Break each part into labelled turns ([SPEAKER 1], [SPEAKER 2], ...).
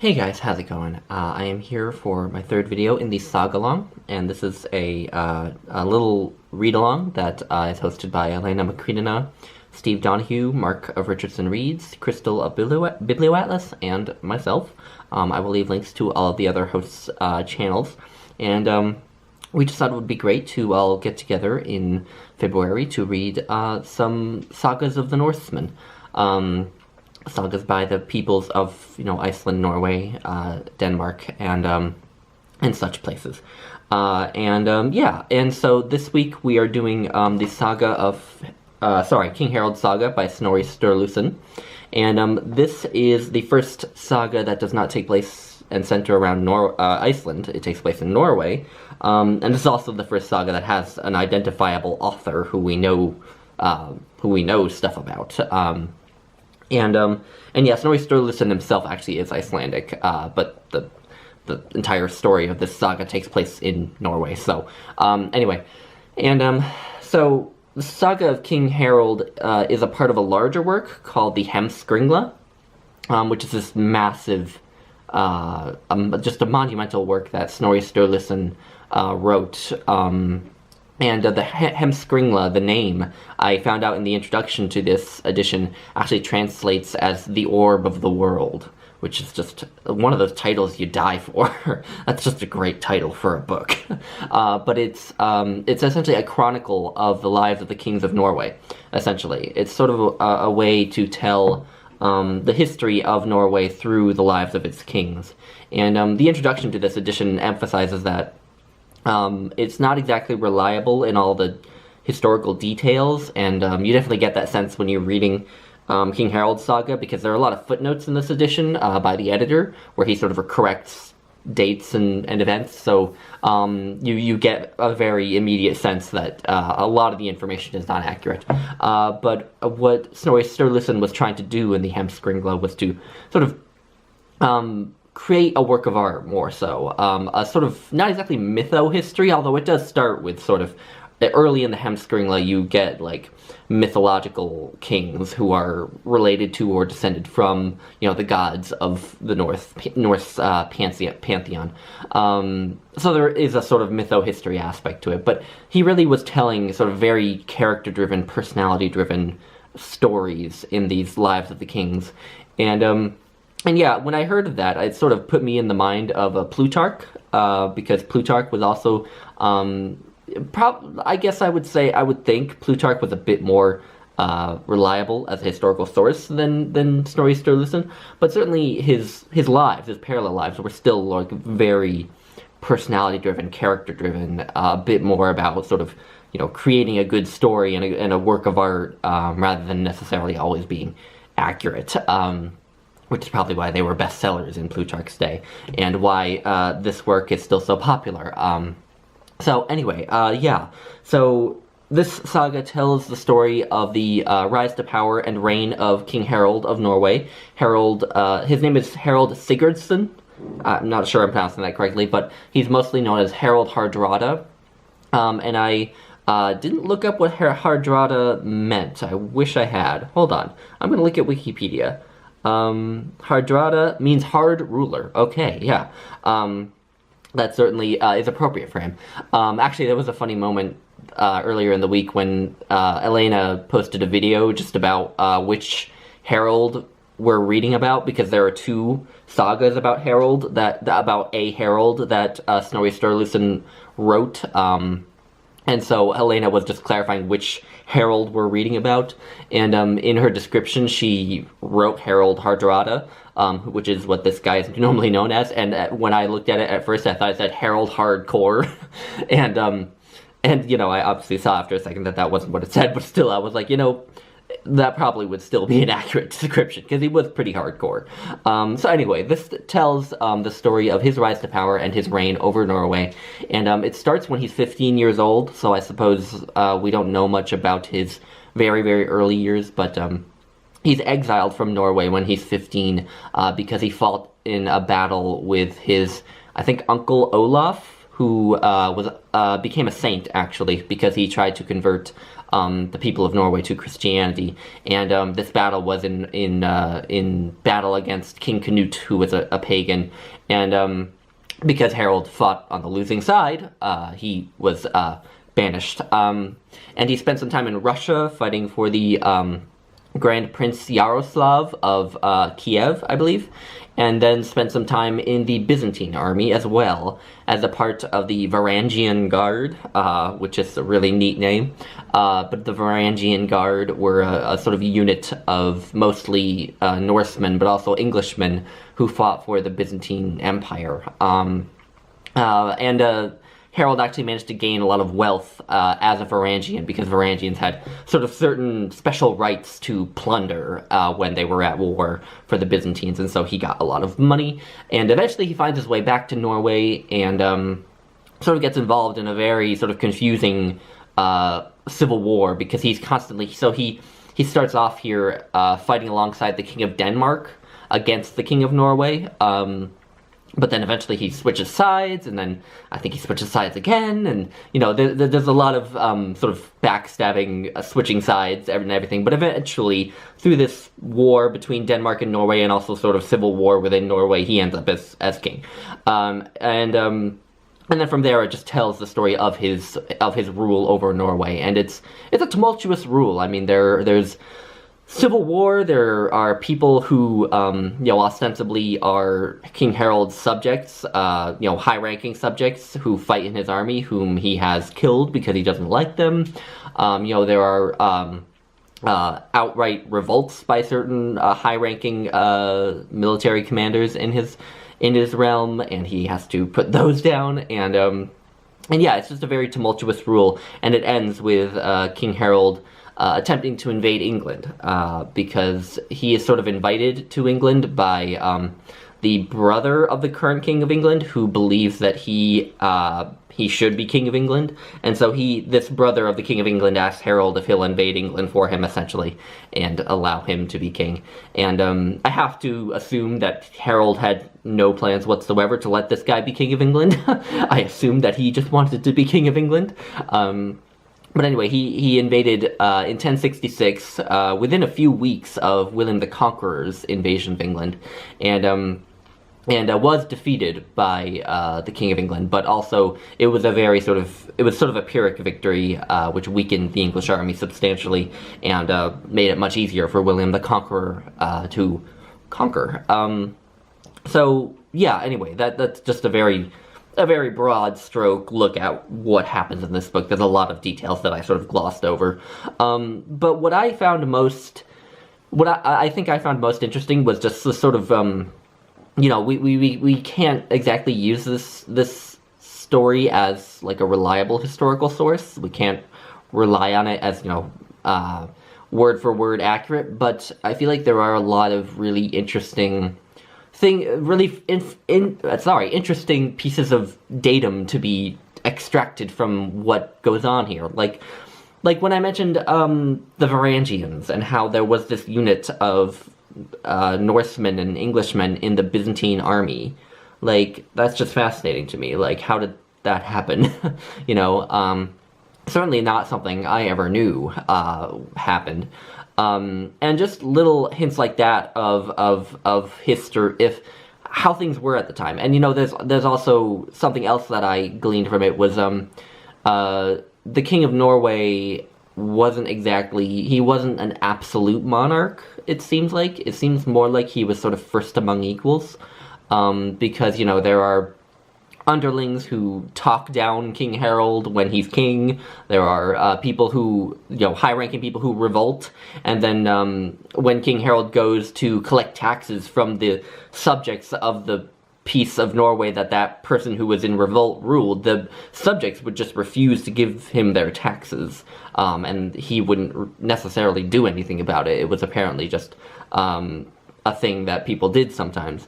[SPEAKER 1] Hey guys, how's it going? I am here for my third video in the Sagalong, and this is a little read-along that is hosted by Elena McCreadina, Steve Donoghue, Mark of Richardson Reads, Crystal of Biblio Atlas, and myself. I will leave links to all of the other hosts' channels, and we just thought it would be great to all get together in February to read some sagas of the Norsemen. Sagas by the peoples of, Iceland, Norway, Denmark, and such places. And so this week we are doing the saga of, King Harald Saga by Snorri Sturluson. And this is the first saga that does not take place and center around Iceland. It takes place in Norway. And this is also the first saga that has an identifiable author who we know stuff about. And yeah, Snorri Sturluson himself actually is Icelandic, but the entire story of this saga takes place in Norway. So, anyway, and so the saga of King Harald is a part of a larger work called the Heimskringla, which is this massive, just a monumental work that Snorri Sturluson wrote. And the Heimskringla, the name, I found out in the introduction to this edition, actually translates as the Orb of the World, which is just one of those titles you die for. That's just a great title for a book. But it's essentially a chronicle of the lives of the kings of Norway, essentially. It's sort of a way to tell the history of Norway through the lives of its kings. And the introduction to this edition emphasizes that it's not exactly reliable in all the historical details, and you definitely get that sense when you're reading King Harald's saga, because there are a lot of footnotes in this edition by the editor, where he sort of corrects dates and events, so you get a very immediate sense that a lot of the information is not accurate. But what Snorri Sturluson was trying to do in the Heimskringla was to sort of create a work of art, more so. A sort of, not exactly mytho-history, although it does start with sort of, early in the Heimskringla you get, like, mythological kings who are related to or descended from, the gods of the Norse pantheon. So there is a sort of mytho-history aspect to it, but he really was telling sort of very character-driven, personality-driven stories in these lives of the kings. And yeah, when I heard of that, it sort of put me in the mind of Plutarch, because Plutarch was also, I guess I would think Plutarch was a bit more reliable as a historical source than Snorri Sturluson, but certainly his parallel lives, were still like very personality-driven, character-driven, a bit more about sort of, creating a good story and a work of art, rather than necessarily always being accurate. Which is probably why they were bestsellers in Plutarch's day, and why this work is still so popular. So anyway, yeah. So this saga tells the story of the rise to power and reign of King Harald of Norway. Harald, his name is Harald Sigurdsson. I'm not sure I'm pronouncing that correctly, but he's mostly known as Harald Hardrada. And I didn't look up what Hardrada meant. I wish I had. Hold on. I'm going to look at Wikipedia. Hardrada means hard ruler. Okay, yeah. That certainly is appropriate for him. Actually, there was a funny moment earlier in the week when Elena posted a video just about which Harald we're reading about, because there are two sagas about Harald about a Harald that Snorri Sturluson wrote. And so Helena was just clarifying which Harald we're reading about, and in her description she wrote Harald Hardrada, which is what this guy is normally known as, and when I looked at it at first I thought it said Harald Hardcore, and I obviously saw after a second that wasn't what it said, but still I was like, that probably would still be an accurate description, because he was pretty hardcore. So anyway, this tells the story of his rise to power and his reign over Norway, and it starts when he's 15 years old, so I suppose we don't know much about his very, very early years, but he's exiled from Norway when he's 15 because he fought in a battle with his, I think, Uncle Olaf, who became a saint, actually, because he tried to convert the people of Norway to Christianity. And this battle was in battle against King Canute, who was a pagan. And because Harald fought on the losing side, he was banished. And he spent some time in Russia fighting for the Grand Prince Yaroslav of Kiev, I believe, and then spent some time in the Byzantine army as well, as a part of the Varangian Guard, which is a really neat name. But the Varangian Guard were a sort of unit of mostly Norsemen, but also Englishmen, who fought for the Byzantine Empire. Harald actually managed to gain a lot of wealth as a Varangian, because Varangians had sort of certain special rights to plunder when they were at war for the Byzantines, and so he got a lot of money. And eventually he finds his way back to Norway and sort of gets involved in a very sort of confusing civil war, because he's constantly... So he starts off here fighting alongside the King of Denmark against the King of Norway, but then eventually he switches sides, and then I think he switches sides again, and, you know, there's a lot of sort of backstabbing, switching sides and everything, but eventually, through this war between Denmark and Norway, and also sort of civil war within Norway, he ends up as king. And then from there, it just tells the story of his rule over Norway, and it's a tumultuous rule. I mean, there's civil war. There are people who, ostensibly are King Harald's subjects, high-ranking subjects who fight in his army, whom he has killed because he doesn't like them. There are outright revolts by certain high-ranking military commanders in his realm, and he has to put those down. And yeah, it's just a very tumultuous rule, and it ends with King Harald attempting to invade England, because he is sort of invited to England by the brother of the current King of England, who believes that he should be King of England. And so this brother of the King of England asks Harald if he'll invade England for him, essentially, and allow him to be king. And I have to assume that Harald had no plans whatsoever to let this guy be King of England. I assume that he just wanted to be King of England. But anyway, he invaded in 1066, within a few weeks of William the Conqueror's invasion of England, and was defeated by the King of England. But also, it was sort of a Pyrrhic victory, which weakened the English army substantially, and made it much easier for William the Conqueror to conquer. So yeah, anyway, that's just a very broad stroke look at what happens in this book. There's a lot of details that I sort of glossed over. But what I found most interesting was just the sort of, we can't exactly use this story as like a reliable historical source. We can't rely on it as, word for word accurate, but I feel like there are a lot of really interesting interesting pieces of datum to be extracted from what goes on here. Like when I mentioned the Varangians, and how there was this unit of Norsemen and Englishmen in the Byzantine army. Like, that's just fascinating to me. Like, how did that happen? Certainly not something I ever knew happened. And just little hints like that of history, how things were at the time. And there's also something else that I gleaned from it was the King of Norway wasn't an absolute monarch. It seems more like he was sort of first among equals, because there are underlings who talk down King Harald when he's king. There are people who, high-ranking people who revolt, and then when King Harald goes to collect taxes from the subjects of the piece of Norway that person who was in revolt ruled, the subjects would just refuse to give him their taxes, and he wouldn't necessarily do anything about it. It was apparently just a thing that people did sometimes.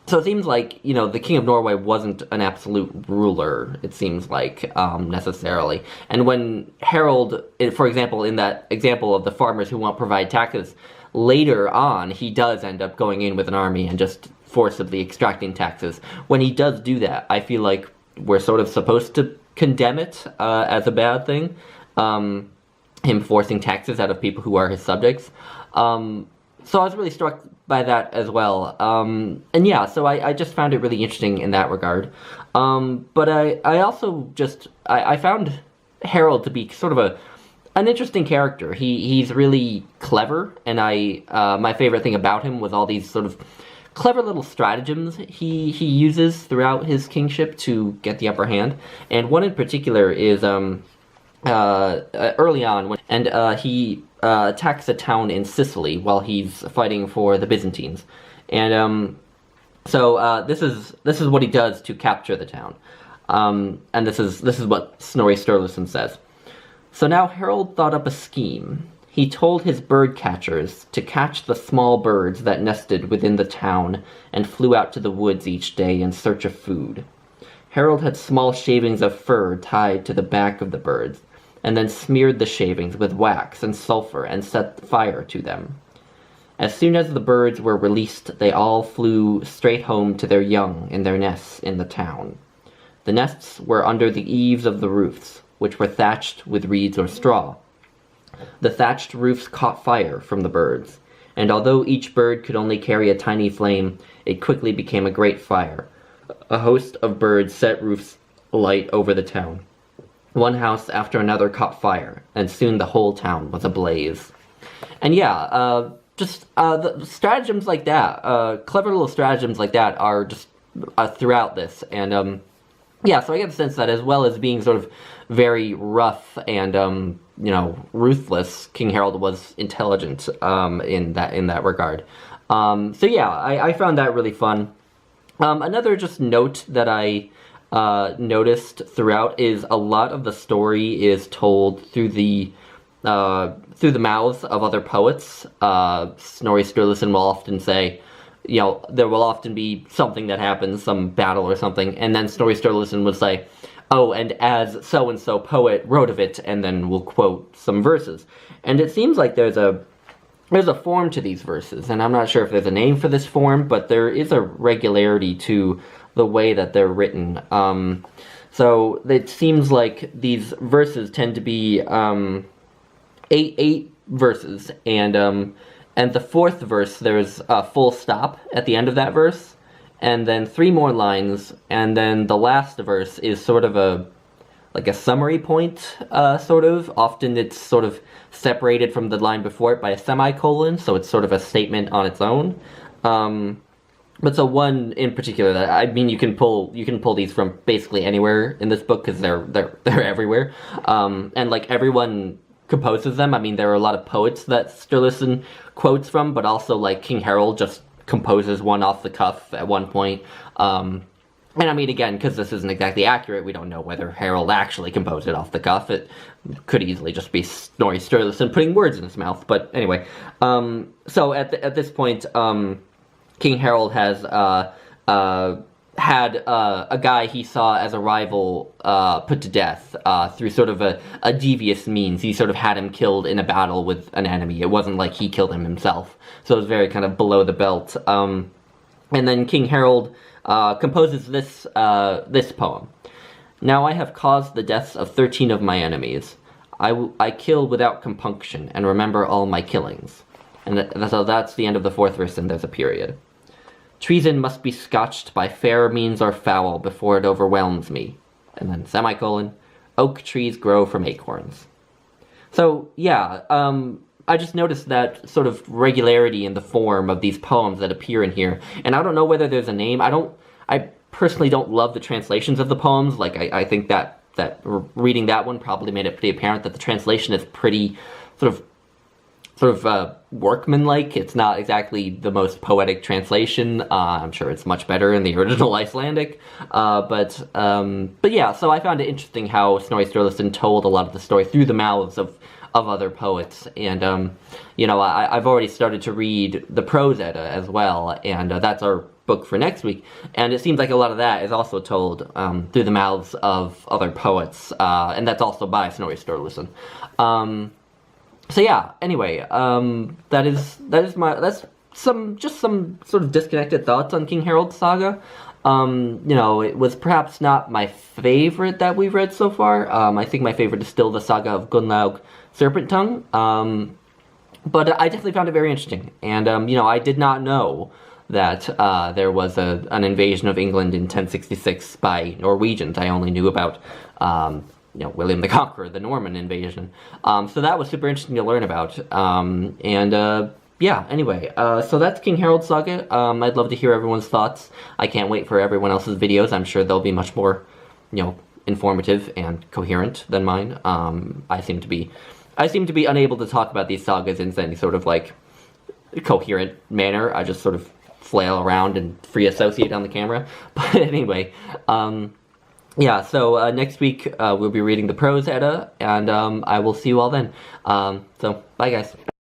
[SPEAKER 1] So it seems like, the King of Norway wasn't an absolute ruler, it seems like, necessarily. And when Harald, for example, in that example of the farmers who won't provide taxes, later on, he does end up going in with an army and just forcibly extracting taxes. When he does do that, I feel like we're sort of supposed to condemn it as a bad thing, him forcing taxes out of people who are his subjects. So I was really struck by that as well. And yeah, so I just found it really interesting in that regard. But I also just, I found Harald to be sort of an interesting character. He's really clever, and my favorite thing about him was all these sort of clever little stratagems he uses throughout his kingship to get the upper hand. And one in particular is early on, he attacks a town in Sicily while he's fighting for the Byzantines, and so this is what he does to capture the town, and this is what Snorri Sturluson says. So now Harald thought up a scheme. He told his bird catchers to catch the small birds that nested within the town and flew out to the woods each day in search of food. Harald had small shavings of fur tied to the back of the birds, and then smeared the shavings with wax and sulfur and set fire to them. As soon as the birds were released, they all flew straight home to their young in their nests in the town. The nests were under the eaves of the roofs, which were thatched with reeds or straw. The thatched roofs caught fire from the birds, and although each bird could only carry a tiny flame, it quickly became a great fire. A host of birds set roofs alight over the town. One house after another caught fire, and soon the whole town was ablaze. And yeah, the stratagems like that, clever little stratagems like that are just throughout this. And yeah, so I get the sense that as well as being sort of very rough and ruthless, King Harald was intelligent in that regard. So yeah, I found that really fun. Another just note that I noticed throughout is a lot of the story is told through the mouths of other poets. Snorri Sturluson will often say, there will often be something that happens, some battle or something, and then Snorri Sturluson would say, oh, and as so-and-so poet wrote of it, and then we'll quote some verses. And it seems like there's a form to these verses, and I'm not sure if there's a name for this form, but there is a regularity to the way that they're written. So it seems like these verses tend to be eight verses, and the fourth verse, there's a full stop at the end of that verse, and then 3 more lines, and then the last verse is sort of a summary point, sort of. Often it's sort of separated from the line before it by a semicolon, so it's sort of a statement on its own. But so one in particular that, I mean, you can pull these from basically anywhere in this book because they're everywhere, and like everyone composes them. I mean, there are a lot of poets that Sturluson quotes from, but also like King Harald just composes one off the cuff at one point. And I mean, again, because this isn't exactly accurate, we don't know whether Harald actually composed it off the cuff. It could easily just be Snorri Sturluson putting words in his mouth. But anyway, so at this point, King Harald has had a guy he saw as a rival put to death through sort of a devious means. He sort of had him killed in a battle with an enemy. It wasn't like he killed him himself. So it was very kind of below the belt. And then King Harald composes this poem. Now I have caused the deaths of 13 of my enemies. I kill without compunction and remember all my killings. And so that's the end of the 4th verse, and there's a period. Treason must be scotched by fair means or foul before it overwhelms me. And then semicolon, oak trees grow from acorns. So, yeah, I just noticed that sort of regularity in the form of these poems that appear in here. And I don't know whether there's a name. I personally don't love the translations of the poems. Like, I think that reading that one probably made it pretty apparent that the translation is pretty sort of workmanlike. It's not exactly the most poetic translation. I'm sure it's much better in the original Icelandic. But yeah, so I found it interesting how Snorri Sturluson told a lot of the story through the mouths of other poets. And, I've already started to read the Prose Edda as well, and that's our book for next week. And it seems like a lot of that is also told through the mouths of other poets, and that's also by Snorri Sturluson. So yeah, anyway, that's some sort of disconnected thoughts on King Harold's saga. You know, it was perhaps not my favorite that we've read so far. I think my favorite is still the Saga of Gunnlaug Serpent Tongue. But I definitely found it very interesting. And, you know, I did not know that there was an invasion of England in 1066 by Norwegians. I only knew about, you know, William the Conqueror, the Norman invasion. So that was super interesting to learn about. Yeah, anyway, so that's King Harold's Saga. I'd love to hear everyone's thoughts. I can't wait for everyone else's videos. I'm sure they'll be much more, you know, informative and coherent than mine. I seem to be unable to talk about these sagas in any sort of, like, coherent manner. I just sort of flail around and free associate on the camera. But anyway, yeah, so next week we'll be reading the Prose Edda, and I will see you all then. So, bye guys.